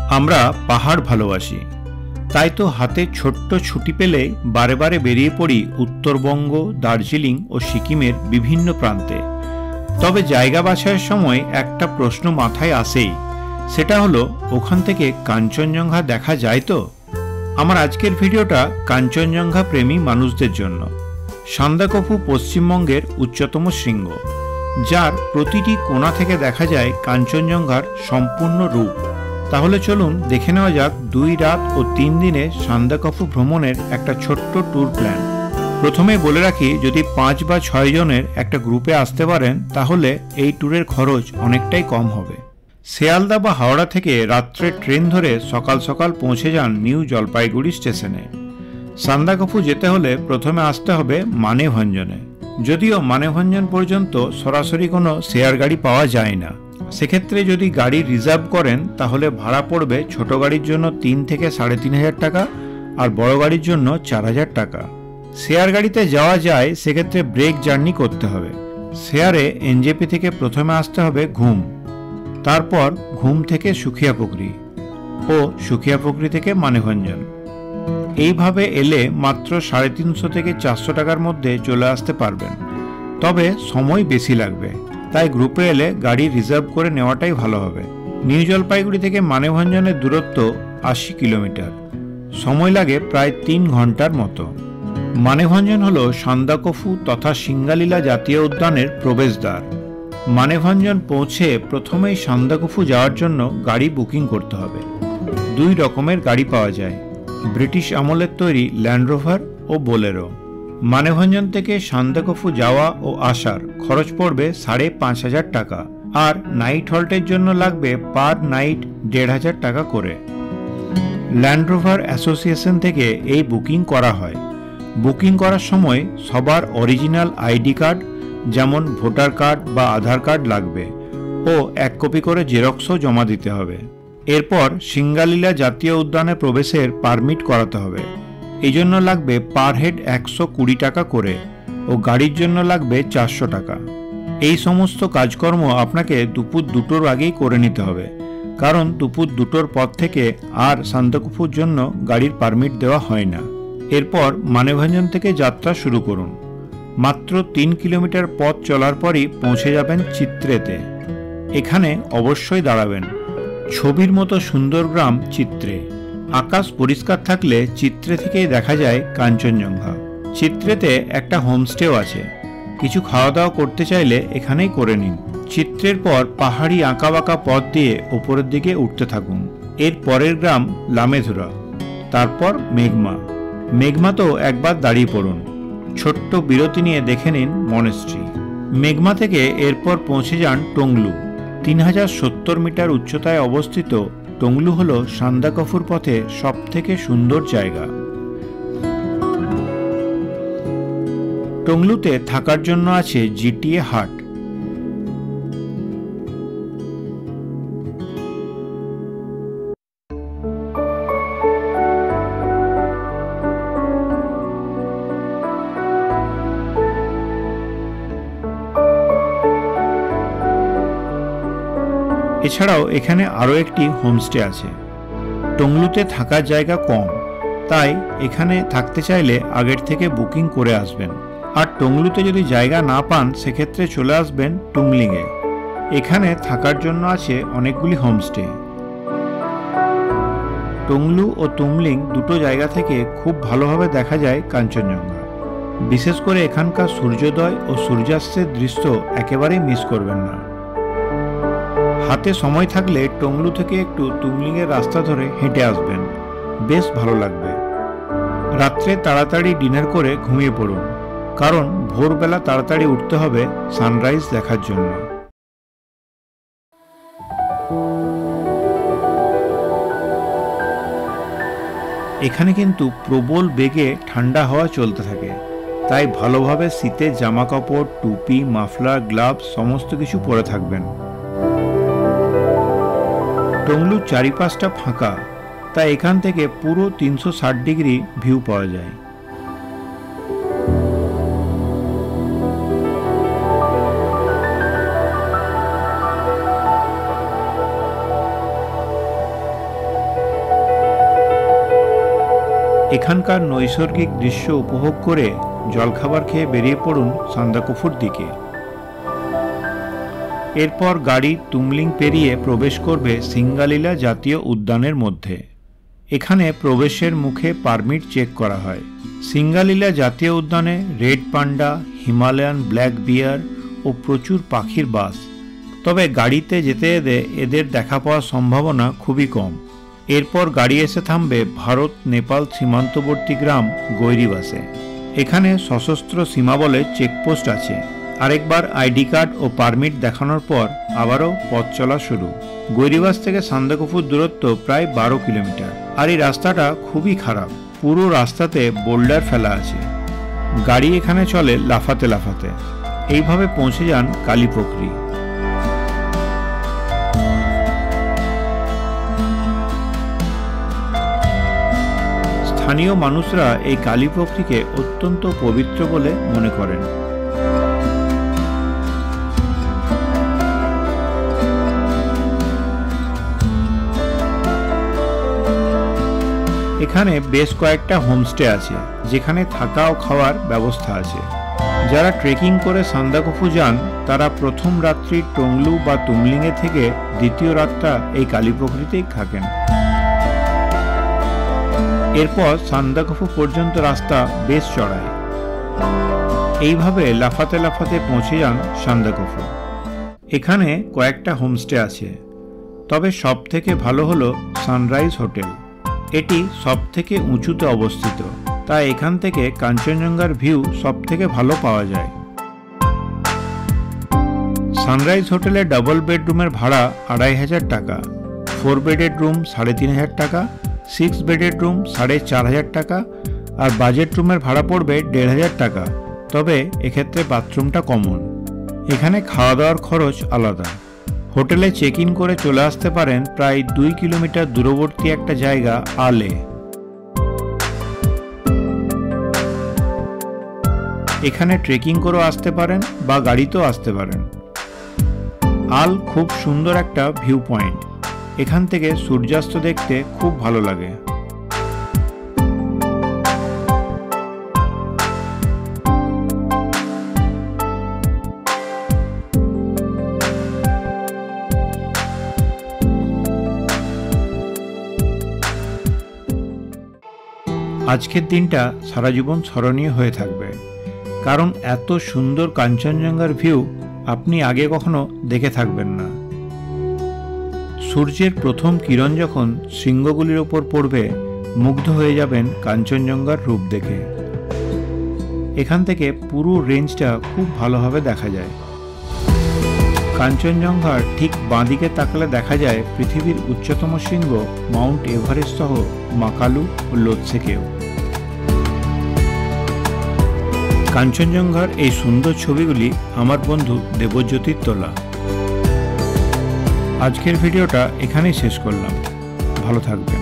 আমরা পাহাড় ভালোবাসি, তাই তো হাতে ছোট্ট ছুটি পেলে বারে বারে বেরিয়ে পড়ি উত্তরবঙ্গ, দার্জিলিং ও সিকিমের বিভিন্ন প্রান্তে। তবে জায়গা বাছাইয়ের সময় একটা প্রশ্ন মাথায় আসেই, সেটা হলো ওখান থেকে কাঞ্চনজঙ্ঘা দেখা যায় তো? আমার আজকের ভিডিওটা কাঞ্চনজঙ্ঘা প্রেমী মানুষদের জন্য। সান্দাকফু পশ্চিমবঙ্গের উচ্চতম শৃঙ্গ, যার প্রতিটি কোণা থেকে দেখা যায় কাঞ্চনজঙ্ঘার সম্পূর্ণ রূপ। তাহলে চলুন দেখে নেওয়া যাক 2 রাত ও 3 দিনে সান্দাকফু ভ্রমণের একটা ছোট্ট ট্যুর প্ল্যান। প্রথমে বলে রাখি, যদি 5 বা 6 জনের একটা গ্রুপে আসতে পারেন তাহলে এই ট্যুরের খরচ অনেকটাই কম হবে। শিয়ালদা বা হাওড়া থেকে রাত্রে ট্রেন ধরে সকাল সকাল পৌঁছে যান নিউ জলপাইগুড়ি স্টেশনে। সান্দাকফু যেতে হলে প্রথমে আসতে হবে মানেভঞ্জনে। যদিও মানেভঞ্জন পর্যন্ত সরাসরি কোনো শেয়ার গাড়ি পাওয়া যায় না, সেক্ষেত্রে যদি গাড়ি রিজার্ভ করেন তাহলে ভাড়া পড়বে ছোট গাড়ির জন্য 3 থেকে 3,500 টাকা আর বড় গাড়ির জন্য 4,000 টাকা। শেয়ার গাড়িতে যাওয়া যায়, সেক্ষেত্রে ব্রেক জার্নি করতে হবে। শেয়ারে এনজেপি থেকে প্রথমে আসতে হবে ঘুম, তারপর ঘুম থেকে সুখিয়াপুকুরি ও সুখিয়াপুকুরি থেকে মানেভঞ্জন। এইভাবে এলে মাত্র 350 থেকে 400 টাকার মধ্যে চলে আসতে পারবেন। তবে সময় বেশি লাগবে, তাই গ্রুপে এলে গাড়ি রিজার্ভ করে নেওয়াটাই ভালো হবে। নিউ জলপাইগুড়ি থেকে মানেভঞ্জনের দূরত্ব 80 কিলোমিটার, সময় লাগে প্রায় 3 ঘন্টার মতো। মানেভঞ্জন হল সান্দাকফু তথা সিঙ্গালীলা জাতীয় উদ্যানের প্রবেশদ্বার। মানেভঞ্জন পৌঁছে প্রথমেই সান্দাকফু যাওয়ার জন্য গাড়ি বুকিং করতে হবে। 2 রকমের গাড়ি পাওয়া যায়, ব্রিটিশ আমলের তৈরি ল্যান্ড রোভার ও বোলেরো। মানেভঞ্জন থেকে সান্দাকফু যাওয়া ও আসার খরচ পড়বে 5,500 টাকা, আর নাইট হল্টের জন্য লাগবে পার নাইট 1,500 টাকা করে। ল্যান্ড রোভার অ্যাসোসিয়েশন থেকে এই বুকিং করা হয়। বুকিং করার সময় সবার অরিজিনাল আইডি কার্ড, যেমন ভোটার কার্ড বা আধার কার্ড লাগবে ও 1 কপি করে জেরক্সও জমা দিতে হবে। এরপর সিঙ্গালীলা জাতীয় উদ্যানে প্রবেশের পারমিট করাতে হবে। এই জন্য লাগবে পার হেড 120 টাকা করে ও গাড়ির জন্য লাগবে 400 টাকা। এই সমস্ত কাজকর্ম আপনাকে দুপুর 2টোর আগেই করে নিতে হবে, কারণ দুপুর 2টোর পর থেকে আর সান্দাকফুর জন্য গাড়ির পারমিট দেওয়া হয় না। এরপর মানেভঞ্জন থেকে যাত্রা শুরু করুন। মাত্র 3 কিলোমিটার পথ চলার পরই পৌঁছে যাবেন চিত্রেতে। এখানে অবশ্যই দাঁড়াবেন। ছবির মতো সুন্দর গ্রাম চিত্রে। আকাশ পরিষ্কার থাকলে চিত্রে থেকেই দেখা যায় কাঞ্চনজঙ্ঘা। চিত্রেতে একটা হোমস্টেও আছে, কিছু খাওয়া দাওয়া করতে চাইলে এখানেই করে নিন। চিত্রের পর পাহাড়ি আঁকাবাঁকা পথ দিয়ে ওপরের দিকে উঠতে থাকুন। এর পরের গ্রাম লামেধুরা, তারপর মেঘমা। মেঘমাতেও একবার দাঁড়িয়ে পড়ুন, ছোট্ট বিরতি নিয়ে দেখে নিন মনেস্ট্রি। মেঘমা থেকে এরপর পৌঁছে যান টংলু। 3070 মিটার উচ্চতায় অবস্থিত টংলু হল সান্দাকফুর পথে সবথেকে সুন্দর জায়গা। টংলুতে থাকার জন্য আছে জিটিএ হাট। এছাড়াও এখানে আরও একটি হোমস্টে আছে। টংলুতে থাকার জায়গা কম, তাই এখানে থাকতে চাইলে আগের থেকে বুকিং করে আসবেন। আর টংলুতে যদি জায়গা না পান সেক্ষেত্রে চলে আসবেন টুংলিংয়ে। এখানে থাকার জন্য আছে অনেকগুলি হোমস্টে। টংলু ও তুমলিং দুটো জায়গা থেকে খুব ভালোভাবে দেখা যায় কাঞ্চনজঙ্ঘা। বিশেষ করে এখানকার সূর্যোদয় ও সূর্যাস্তের দৃশ্য একেবারেই মিস করবেন না। হাতে সময় থাকলে টংলু থেকে একটু তুমলিংয়ের রাস্তা ধরে হেঁটে আসবেন, বেশ ভালো লাগবে। রাত্রে তাড়াতাড়ি ডিনার করে ঘুমিয়ে পড়ুন, কারণ ভোরবেলা তাড়াতাড়ি উঠতে হবে সানরাইজ দেখার জন্য। এখানে কিন্তু প্রবল বেগে ঠান্ডা হাওয়া চলতে থাকে, তাই ভালোভাবে শীতের জামা কাপড়, টুপি, মাফলার, গ্লাভস সমস্ত কিছু পরে থাকবেন। টংলুর চারিপাশটা ফাঁকা, তাই এখান থেকে পুরো 360 ডিগ্রি ভিউ পাওয়া যায়। এখানকার নৈসর্গিক দৃশ্য উপভোগ করে জলখাবার খেয়ে বেরিয়ে পড়ুন সান্দাকফুর দিকে। এরপর গাড়ি তুমলিং পেরিয়ে প্রবেশ করবে সিঙ্গালীলা জাতীয় উদ্যানের মধ্যে। এখানে প্রবেশের মুখে পারমিট চেক করা হয়। সিঙ্গালীলা জাতীয় উদ্যানে red panda, Himalayan black bear ও প্রচুর পাখির বাস। তবে গাড়িতে যেতে যেতে এদের দেখা পাওয়ার সম্ভাবনা খুবই কম। এরপর গাড়ি এসে থামবে ভারত নেপাল সীমান্তবর্তী গ্রাম গৈরিবাসে। এখানে সশস্ত্র সীমা বলে চেকপোস্ট আছে। আরেকবার আইডি কার্ড ও পারমিট দেখানোর পর আবারও পথ চলা শুরু। গৈরিবাস থেকে সান্দাকফুর দূরত্ব প্রায় 12 কিলোমিটার। আর এই রাস্তাটা খুবই খারাপ, পুরো রাস্তাতে বোল্ডার ফেলা আছে। গাড়ি এখানে চলে লাফাতে লাফাতে। এইভাবে পৌঁছে যান কালীপোখরি। স্থানীয় মানুষরা এই কালীপোখরিকে অত্যন্ত পবিত্র বলে মনে করেন। এখানে বেশ কয়েকটা হোমস্টে আছে, যেখানে থাকা ও খাওয়ার ব্যবস্থা আছে। যারা ট্রেকিং করে সান্দাকফু যান তারা প্রথম রাত্রি টংলু বা তুমলিংয়ে থেকে দ্বিতীয় রাতটা এই কালীপোখরিতেই থাকেন। এরপর সান্দাকফু পর্যন্ত রাস্তা বেশ চড়াই। এইভাবে লাফাতে লাফাতে পৌঁছে যান সান্দাকফু। এখানে কয়েকটা হোমস্টে আছে, তবে সব থেকে ভালো হলো সানরাইজ হোটেল। এটি সব থেকে উঁচুতে অবস্থিত, তাই এখান থেকে কাঞ্চনজঙ্ঘার ভিউ সব থেকে ভালো পাওয়া যায়। সানরাইজ হোটেলে ডাবল বেডরুমের ভাড়া 2500 টাকা, 4 বেডের রুম 3500 টাকা, 6 বেডের রুম 4500 টাকা, আর বাজেট রুমের ভাড়া পড়বে 1500 টাকা। তবে এক্ষেত্রে বাথরুমটা কমন। এখানে খাওয়া দাওয়ার খরচ আলাদা। হোটেলে চেক ইন করে চলে আসতে পারেন প্রায় 2 কিলোমিটার দূরবর্তী একটা জায়গা আলে। এখানে ট্রেকিং করেও আসতে পারেন বা গাড়িতেও আসতে পারেন। আল খুব সুন্দর একটা ভিউ পয়েন্ট। এখান থেকে সূর্যাস্ত দেখতে খুব ভালো লাগে। আজকের দিনটা সারা জীবন স্মরণীয় হয়ে থাকবে, কারণ এত সুন্দর কাঞ্চনজঙ্ঘার ভিউ আপনি আগে কখনো দেখে থাকবেন না। সূর্যের প্রথম কিরণ যখন শৃঙ্গগুলির ওপর পড়বে, মুগ্ধ হয়ে যাবেন কাঞ্চনজঙ্ঘার রূপ দেখে। এখান থেকে পুরো রেঞ্জটা খুব ভালোভাবে দেখা যায়। কাঞ্চনজঙ্ঘার ঠিক বাঁদিকে তাকালে দেখা যায় পৃথিবীর উচ্চতম শৃঙ্গ মাউন্ট এভারেস্ট সহ মাকালু ও লোৎসেকেও। কাঞ্চনজঙ্ঘার এই সুন্দর ছবিগুলি আমার বন্ধু দেবজ্যোতির তোলা। আজকের ভিডিওটা এখানেই শেষ করলাম। ভালো থাকবেন।